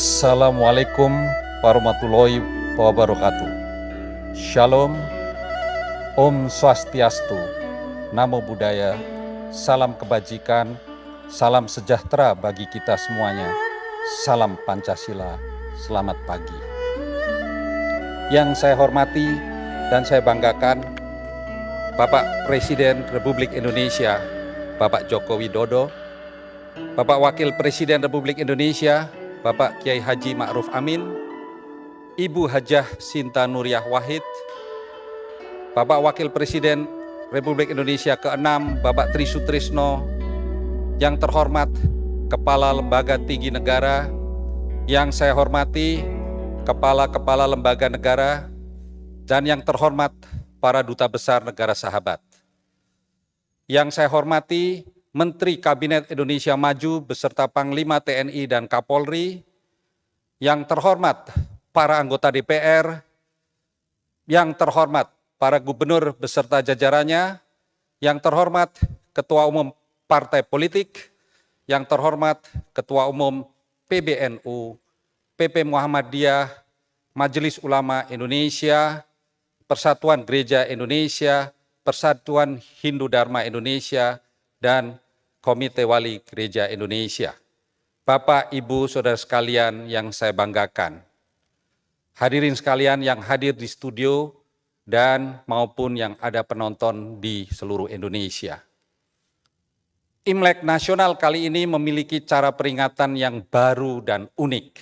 Assalamualaikum warahmatullahi wabarakatuh. Shalom, Om Swastiastu, Namo Buddhaya, salam kebajikan, salam sejahtera bagi kita semuanya. Salam Pancasila, selamat pagi. Yang saya hormati dan saya banggakan, Bapak Presiden Republik Indonesia, Bapak Joko Widodo, Bapak Wakil Presiden Republik Indonesia, Bapak Kiai Haji Ma'ruf Amin, Ibu Hajah Sinta Nuriyah Wahid, Bapak Wakil Presiden Republik Indonesia ke-6, Bapak Tri Sutrisno, yang terhormat Kepala Lembaga Tinggi Negara, yang saya hormati Kepala-Kepala Lembaga Negara, dan yang terhormat para Duta Besar Negara Sahabat. Yang saya hormati Menteri Kabinet Indonesia Maju beserta Panglima TNI dan Kapolri, yang terhormat para anggota DPR, yang terhormat para gubernur beserta jajarannya, yang terhormat Ketua Umum Partai Politik, yang terhormat Ketua Umum PBNU, PP Muhammadiyah, Majelis Ulama Indonesia, Persatuan Gereja Indonesia, Persatuan Hindu Dharma Indonesia, dan Komite Wali Gereja Indonesia. Bapak, Ibu, Saudara sekalian yang saya banggakan. Hadirin sekalian yang hadir di studio dan maupun yang ada penonton di seluruh Indonesia. Imlek Nasional kali ini memiliki cara peringatan yang baru dan unik.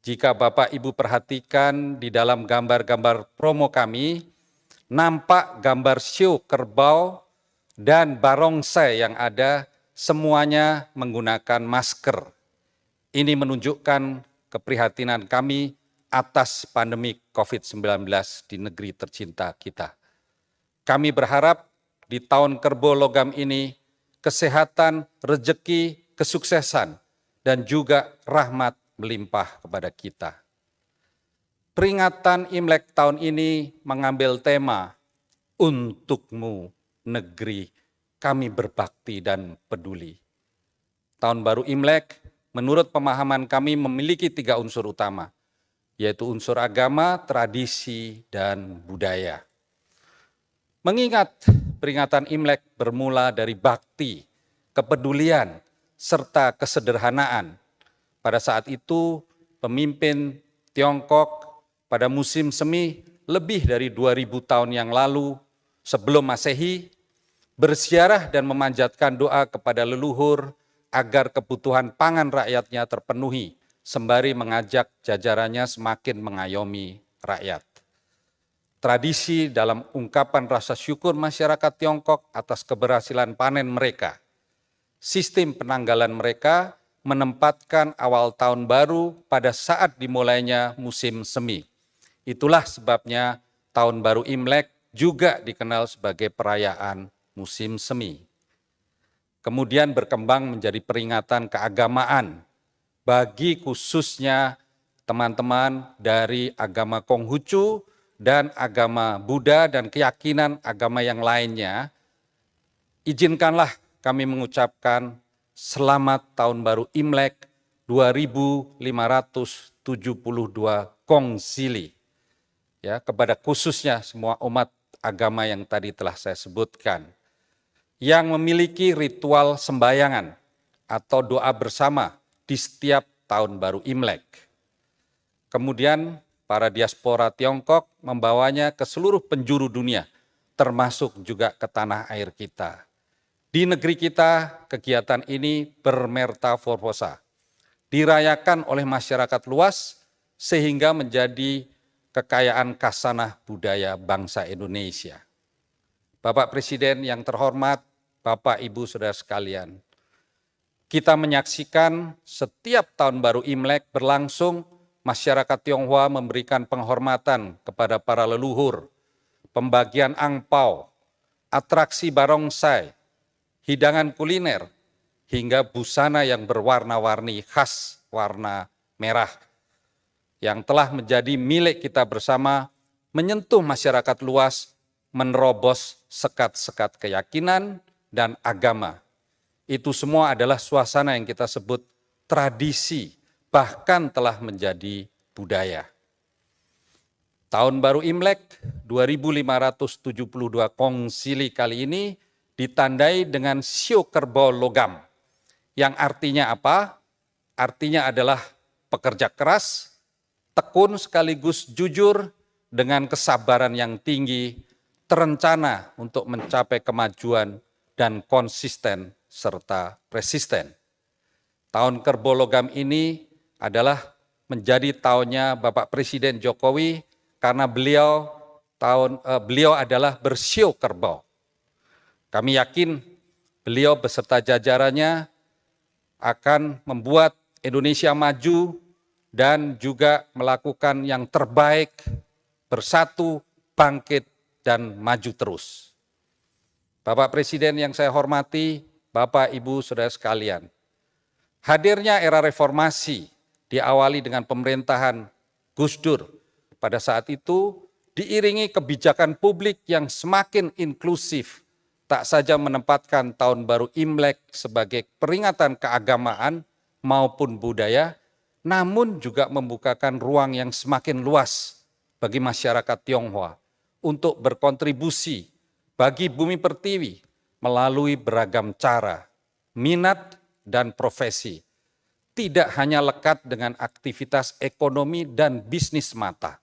Jika Bapak Ibu perhatikan di dalam gambar-gambar promo kami, nampak gambar siu kerbau dan barongsai yang ada semuanya menggunakan masker. Ini menunjukkan keprihatinan kami atas pandemi COVID-19 di negeri tercinta kita. Kami berharap di tahun kerbau logam ini kesehatan, rezeki, kesuksesan, dan juga rahmat melimpah kepada kita. Peringatan Imlek tahun ini mengambil tema Untukmu Negeri Kami Berbakti dan Peduli. Tahun baru Imlek menurut pemahaman kami memiliki 3 unsur utama, yaitu unsur agama, tradisi, dan budaya. Mengingat peringatan Imlek bermula dari bakti, kepedulian, serta kesederhanaan. Pada saat itu pemimpin Tiongkok pada musim semi lebih dari 2000 tahun yang lalu sebelum Masehi, berziarah dan memanjatkan doa kepada leluhur agar kebutuhan pangan rakyatnya terpenuhi, sembari mengajak jajarannya semakin mengayomi rakyat. Tradisi dalam ungkapan rasa syukur masyarakat Tiongkok atas keberhasilan panen mereka. Sistem penanggalan mereka menempatkan awal tahun baru pada saat dimulainya musim semi. Itulah sebabnya tahun baru Imlek juga dikenal sebagai perayaan musim semi. Kemudian berkembang menjadi peringatan keagamaan bagi khususnya teman-teman dari agama Konghucu dan agama Buddha dan keyakinan agama yang lainnya. Izinkanlah kami mengucapkan selamat tahun baru Imlek 2572 Kongsili. Ya, kepada khususnya semua umat agama yang tadi telah saya sebutkan, yang memiliki ritual sembayangan atau doa bersama di setiap tahun baru Imlek. Kemudian para diaspora Tiongkok membawanya ke seluruh penjuru dunia, termasuk juga ke tanah air kita. Di negeri kita, kegiatan ini bermetamorfosa, dirayakan oleh masyarakat luas sehingga menjadi kekayaan khasanah budaya bangsa Indonesia. Bapak Presiden yang terhormat, Bapak Ibu Saudara sekalian, kita menyaksikan setiap tahun baru Imlek berlangsung, masyarakat Tionghoa memberikan penghormatan kepada para leluhur, pembagian angpau, atraksi barongsai, hidangan kuliner, hingga busana yang berwarna-warni khas warna merah yang telah menjadi milik kita bersama, menyentuh masyarakat luas, menerobos sekat-sekat keyakinan dan agama. Itu semua adalah suasana yang kita sebut tradisi, bahkan telah menjadi budaya. Tahun Baru Imlek 2572 Kongzili kali ini ditandai dengan Sio Kerbau Logam, yang artinya apa? Artinya adalah pekerja keras, tekun sekaligus jujur, dengan kesabaran yang tinggi, terencana untuk mencapai kemajuan dan konsisten serta persisten. Tahun Kerbau Logam ini adalah menjadi tahunnya Bapak Presiden Jokowi karena beliau adalah bersio kerbau. Kami yakin beliau beserta jajarannya akan membuat Indonesia maju dan juga melakukan yang terbaik, bersatu, bangkit, dan maju terus. Bapak Presiden yang saya hormati, Bapak, Ibu, Saudara sekalian, hadirnya era reformasi diawali dengan pemerintahan Gus Dur. Pada saat itu diiringi kebijakan publik yang semakin inklusif, tak saja menempatkan Tahun Baru Imlek sebagai peringatan keagamaan maupun budaya, namun juga membukakan ruang yang semakin luas bagi masyarakat Tionghoa untuk berkontribusi bagi bumi pertiwi melalui beragam cara, minat, dan profesi. Tidak hanya lekat dengan aktivitas ekonomi dan bisnis mata.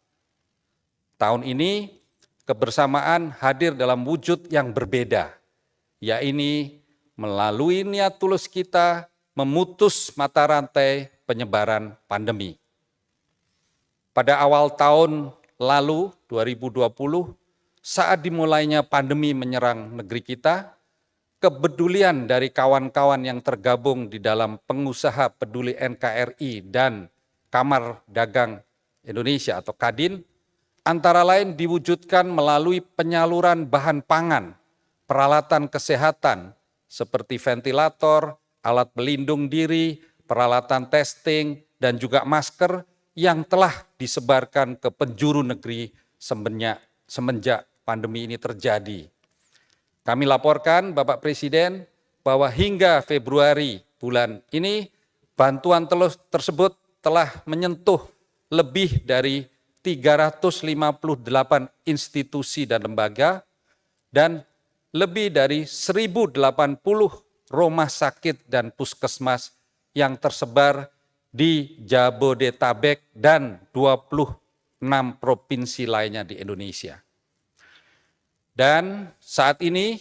Tahun ini kebersamaan hadir dalam wujud yang berbeda, yaitu melalui niat tulus kita memutus mata rantai penyebaran pandemi. Pada awal tahun lalu 2020, saat dimulainya pandemi menyerang negeri kita, kepedulian dari kawan-kawan yang tergabung di dalam Pengusaha Peduli NKRI dan Kamar Dagang Indonesia atau Kadin, antara lain diwujudkan melalui penyaluran bahan pangan, peralatan kesehatan seperti ventilator, alat pelindung diri, peralatan testing, dan juga masker yang telah disebarkan ke penjuru negeri semenjak pandemi ini terjadi. Kami laporkan Bapak Presiden bahwa hingga Februari bulan ini bantuan tersebut telah menyentuh lebih dari 358 institusi dan lembaga dan lebih dari 1080 rumah sakit dan puskesmas yang tersebar di Jabodetabek dan 26 provinsi lainnya di Indonesia. Dan saat ini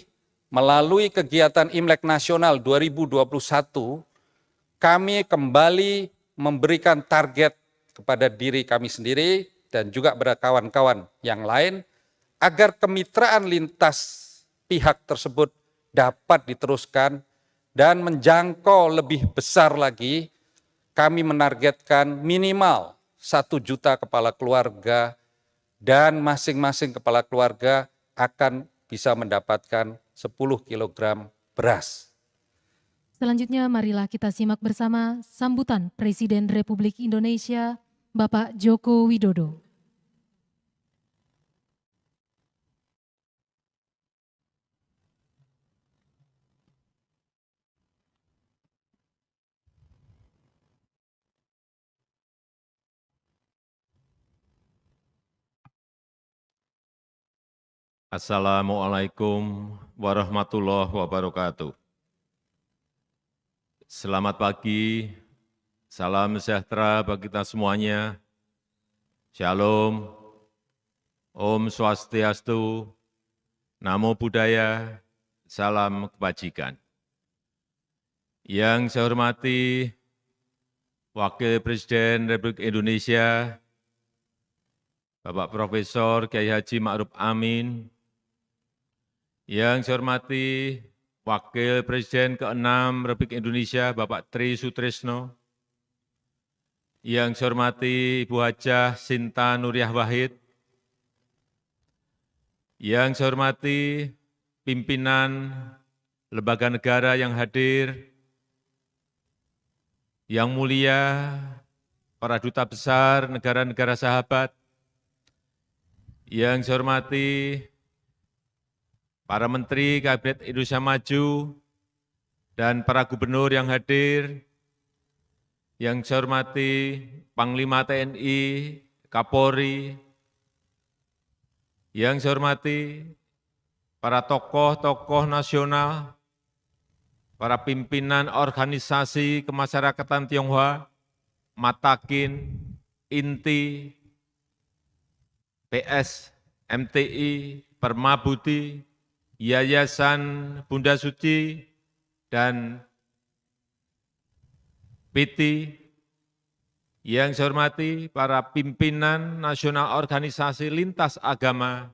melalui kegiatan Imlek Nasional 2021, kami kembali memberikan target kepada diri kami sendiri dan juga kepada kawan-kawan yang lain agar kemitraan lintas pihak tersebut dapat diteruskan dan menjangkau lebih besar lagi. Kami menargetkan minimal 1 juta kepala keluarga dan masing-masing kepala keluarga akan bisa mendapatkan 10 kilogram beras. Selanjutnya marilah kita simak bersama sambutan Presiden Republik Indonesia Bapak Joko Widodo. Assalamualaikum warahmatullahi wabarakatuh. Selamat pagi, salam sejahtera bagi kita semuanya. Shalom, Om Swastiastu, Namo Buddhaya, salam kebajikan. Yang saya hormati Wakil Presiden Republik Indonesia, Bapak Profesor Kiai Haji Ma'ruf Amin, yang saya hormati Wakil Presiden ke-6 Republik Indonesia, Bapak Tri Sutrisno, yang saya hormati Ibu Hajah Sinta Nuriyah Wahid, yang saya hormati pimpinan lembaga negara yang hadir, yang mulia para duta besar negara-negara sahabat, yang saya hormati para Menteri Kabinet Indonesia Maju, dan para gubernur yang hadir, yang saya hormati Panglima TNI, Kapolri, yang saya hormati para tokoh-tokoh nasional, para pimpinan organisasi kemasyarakatan Tionghoa, Matakin, INTI, PS, MTI, Permabudi, Yayasan Bunda Suci, dan PT, yang saya hormati para pimpinan nasional organisasi lintas agama,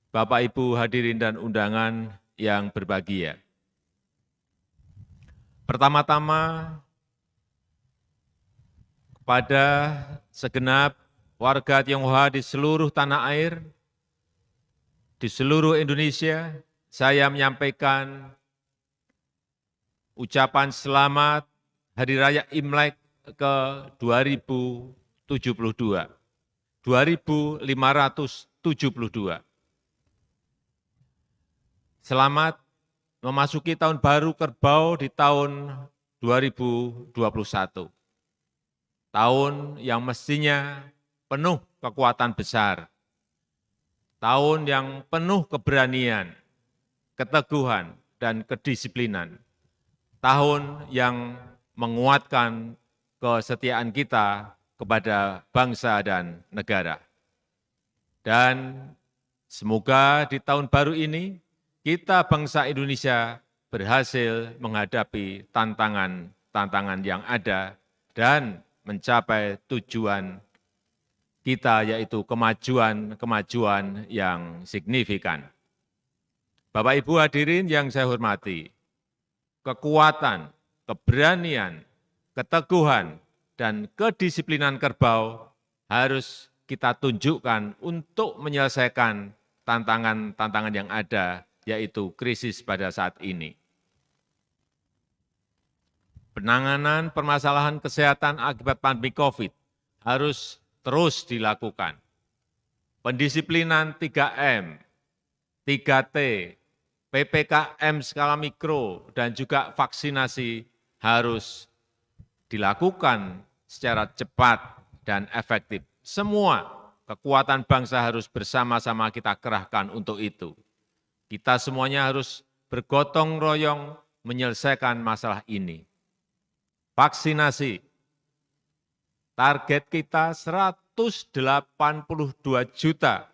Bapak Ibu hadirin dan undangan yang berbahagia. Pertama-tama, kepada segenap warga Tionghoa di seluruh tanah air, di seluruh Indonesia, saya menyampaikan ucapan selamat Hari Raya Imlek ke 2072, 2572. Selamat memasuki tahun baru Kerbau di tahun 2021. Tahun yang mestinya penuh kekuatan besar. Tahun yang penuh keberanian, keteguhan, dan kedisiplinan. Tahun yang menguatkan kesetiaan kita kepada bangsa dan negara. Dan semoga di tahun baru ini kita bangsa Indonesia berhasil menghadapi tantangan-tantangan yang ada dan mencapai tujuan kita, yaitu kemajuan yang signifikan. Bapak Ibu hadirin yang saya hormati, kekuatan, keberanian, keteguhan, dan kedisiplinan Kerbau harus kita tunjukkan untuk menyelesaikan tantangan-tantangan yang ada, yaitu krisis pada saat ini. Penanganan permasalahan kesehatan akibat pandemi COVID harus terus dilakukan. Pendisiplinan 3M, 3T, PPKM skala mikro, dan juga vaksinasi harus dilakukan secara cepat dan efektif. Semua kekuatan bangsa harus bersama-sama kita kerahkan untuk itu. Kita semuanya harus bergotong royong menyelesaikan masalah ini. Vaksinasi, target kita 182 juta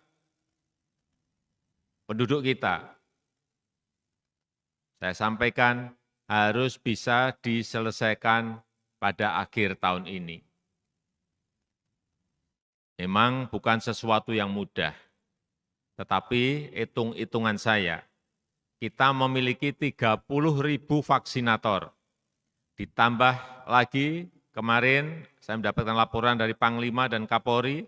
penduduk kita. Saya sampaikan harus bisa diselesaikan pada akhir tahun ini. Memang bukan sesuatu yang mudah, tetapi hitung-hitungan saya, kita memiliki 30.000 vaksinator. Ditambah lagi kemarin saya mendapatkan laporan dari Panglima dan Kapolri,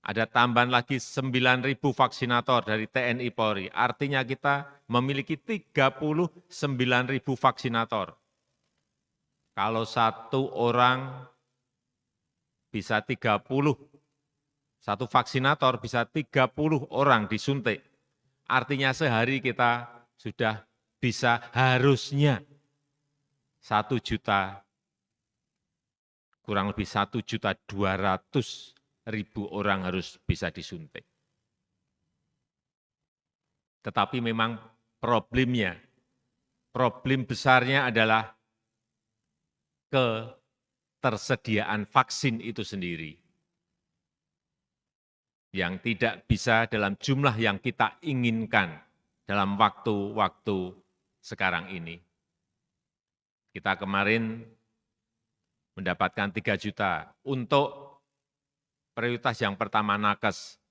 ada tambahan lagi 9.000 vaksinator dari TNI Polri. Artinya kita memiliki 39.000 vaksinator. Kalau satu orang bisa 30, satu vaksinator bisa 30 orang disuntik. Artinya sehari kita sudah bisa harusnya 1 juta, kurang lebih 1.200.000 orang harus bisa disuntik. Tetapi memang problem besarnya adalah ketersediaan vaksin itu sendiri yang tidak bisa dalam jumlah yang kita inginkan dalam waktu-waktu sekarang ini. Kita kemarin mendapatkan 3 juta untuk prioritas yang pertama nakes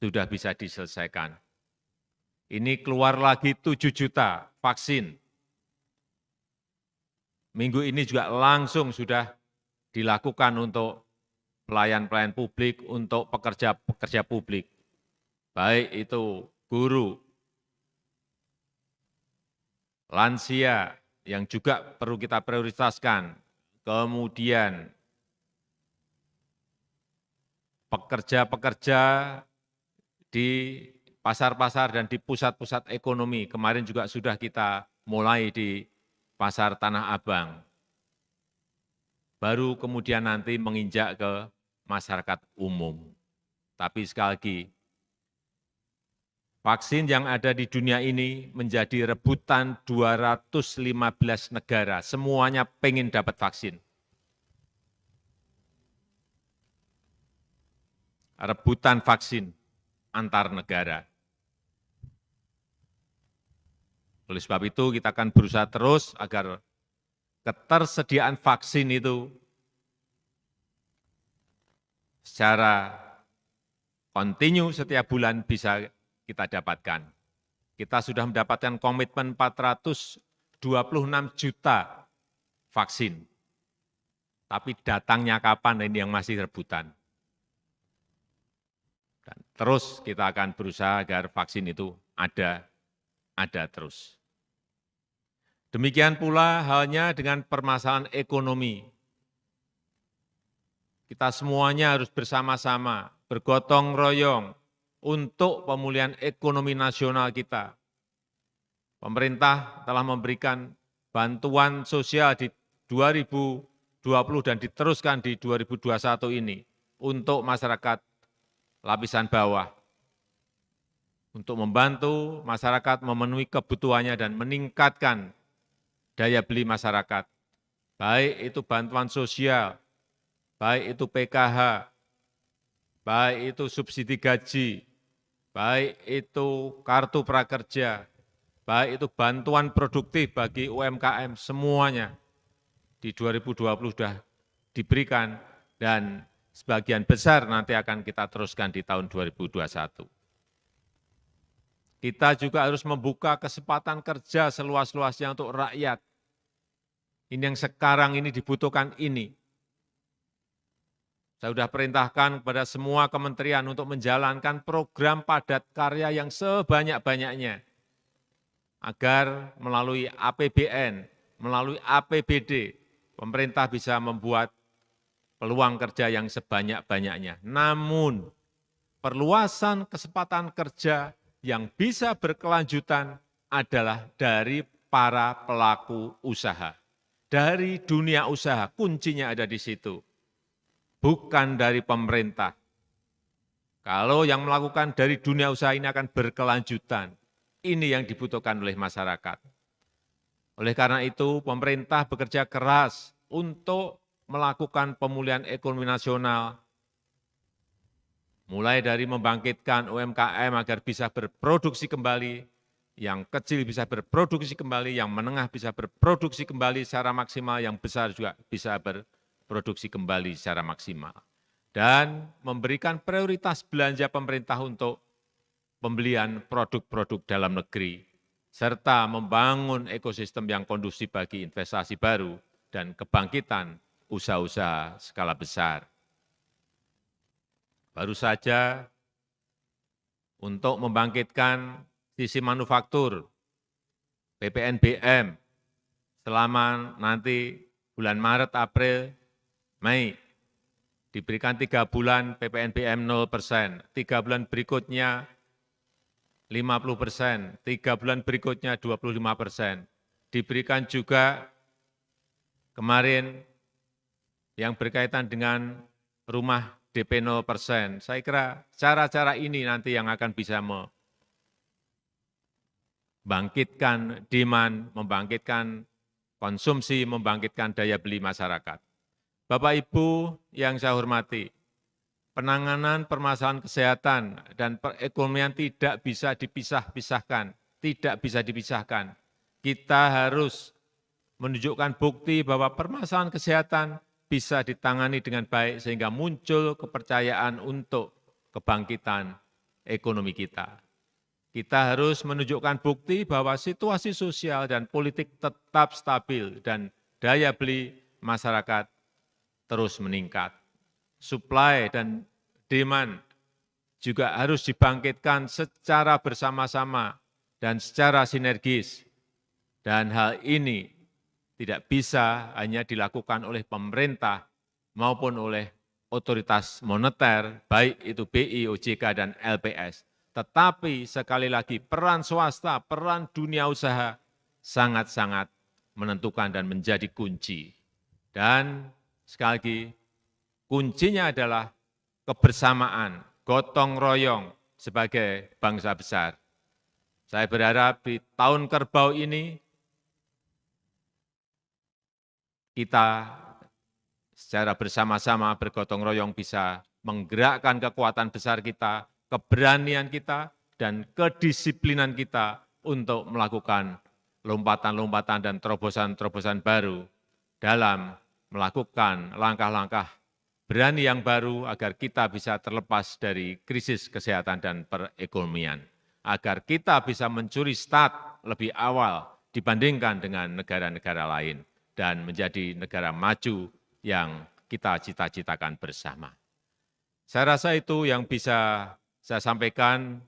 sudah bisa diselesaikan. Ini keluar lagi 7 juta vaksin. Minggu ini juga langsung sudah dilakukan untuk pelayan-pelayan publik, untuk pekerja-pekerja publik. Baik itu guru, lansia yang juga perlu kita prioritaskan, kemudian pekerja-pekerja di pasar-pasar dan di pusat-pusat ekonomi. Kemarin juga sudah kita mulai di Pasar Tanah Abang. baru kemudian nanti menginjak ke masyarakat umum. Tapi sekali lagi, vaksin yang ada di dunia ini menjadi rebutan 215 negara. Semuanya pengen dapat vaksin. Rebutan vaksin antar negara. Oleh sebab itu kita akan berusaha terus agar ketersediaan vaksin itu secara kontinu setiap bulan bisa kita dapatkan. Kita sudah mendapatkan komitmen 426 juta vaksin. Tapi datangnya kapan ini yang masih rebutan. Dan terus kita akan berusaha agar vaksin itu ada terus. Demikian pula halnya dengan permasalahan ekonomi. Kita semuanya harus bersama-sama, bergotong royong untuk pemulihan ekonomi nasional kita. Pemerintah telah memberikan bantuan sosial di 2020 dan diteruskan di 2021 ini untuk masyarakat lapisan bawah, untuk membantu masyarakat memenuhi kebutuhannya dan meningkatkan daya beli masyarakat, baik itu bantuan sosial, baik itu PKH, baik itu subsidi gaji, baik itu kartu prakerja, baik itu bantuan produktif bagi UMKM, semuanya di 2020 sudah diberikan dan sebagian besar nanti akan kita teruskan di tahun 2021. Kita juga harus membuka kesempatan kerja seluas-luasnya untuk rakyat. Ini yang sekarang ini dibutuhkan ini. Saya sudah perintahkan kepada semua kementerian untuk menjalankan program padat karya yang sebanyak-banyaknya. Agar melalui APBN, melalui APBD, pemerintah bisa membuat peluang kerja yang sebanyak-banyaknya. Namun, perluasan kesempatan kerja yang bisa berkelanjutan adalah dari para pelaku usaha. Dari dunia usaha, kuncinya ada di situ. Bukan dari pemerintah. Kalau yang melakukan dari dunia usaha ini akan berkelanjutan. Ini yang dibutuhkan oleh masyarakat. Oleh karena itu, pemerintah bekerja keras untuk melakukan pemulihan ekonomi nasional, mulai dari membangkitkan UMKM agar bisa berproduksi kembali, yang kecil bisa berproduksi kembali, yang menengah bisa berproduksi kembali secara maksimal, yang besar juga bisa berproduksi kembali secara maksimal. Dan memberikan prioritas belanja pemerintah untuk pembelian produk-produk dalam negeri, serta membangun ekosistem yang kondusif bagi investasi baru dan kebangkitan usaha-usaha skala besar. Baru saja untuk membangkitkan sisi manufaktur, PPNBM, selama nanti bulan Maret, April, Mei, diberikan 3 bulan PPNBM 0%, 3 bulan berikutnya 50%, 3 bulan berikutnya 25%. Diberikan juga kemarin yang berkaitan dengan rumah DP 0%. Saya kira cara-cara ini nanti yang akan bisa membangkitkan demand, membangkitkan konsumsi, membangkitkan daya beli masyarakat. Bapak Ibu yang saya hormati, penanganan permasalahan kesehatan dan perekonomian tidak bisa dipisah-pisahkan, tidak bisa dipisahkan. Kita harus menunjukkan bukti bahwa permasalahan kesehatan bisa ditangani dengan baik sehingga muncul kepercayaan untuk kebangkitan ekonomi kita. Kita harus menunjukkan bukti bahwa situasi sosial dan politik tetap stabil dan daya beli masyarakat terus meningkat. Supply dan demand juga harus dibangkitkan secara bersama-sama dan secara sinergis. Dan hal ini tidak bisa hanya dilakukan oleh pemerintah maupun oleh otoritas moneter, baik itu BI, OJK, dan LPS. Tetapi sekali lagi peran swasta, peran dunia usaha sangat-sangat menentukan dan menjadi kunci. Dan Sekali lagi, kuncinya adalah kebersamaan, gotong royong sebagai bangsa besar. Saya berharap di tahun kerbau ini kita secara bersama-sama bergotong royong bisa menggerakkan kekuatan besar kita, keberanian kita, dan kedisiplinan kita untuk melakukan lompatan-lompatan dan terobosan-terobosan baru dalam melakukan langkah-langkah berani yang baru agar kita bisa terlepas dari krisis kesehatan dan perekonomian, agar kita bisa mencuri start lebih awal dibandingkan dengan negara-negara lain dan menjadi negara maju yang kita cita-citakan bersama. Saya rasa itu yang bisa saya sampaikan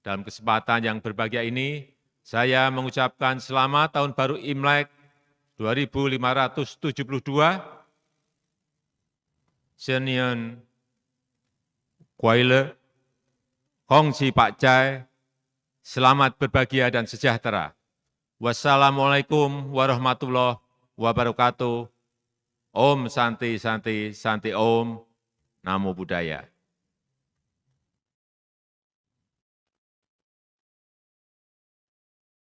dalam kesempatan yang berbahagia ini. Saya mengucapkan selamat Tahun Baru Imlek 2572, Senian Kuaile, Hongsi Pak Cai, selamat berbahagia dan sejahtera. Wassalamualaikum warahmatullahi wabarakatuh. Om Santi Santi Santi Om. Namo Buddhaya.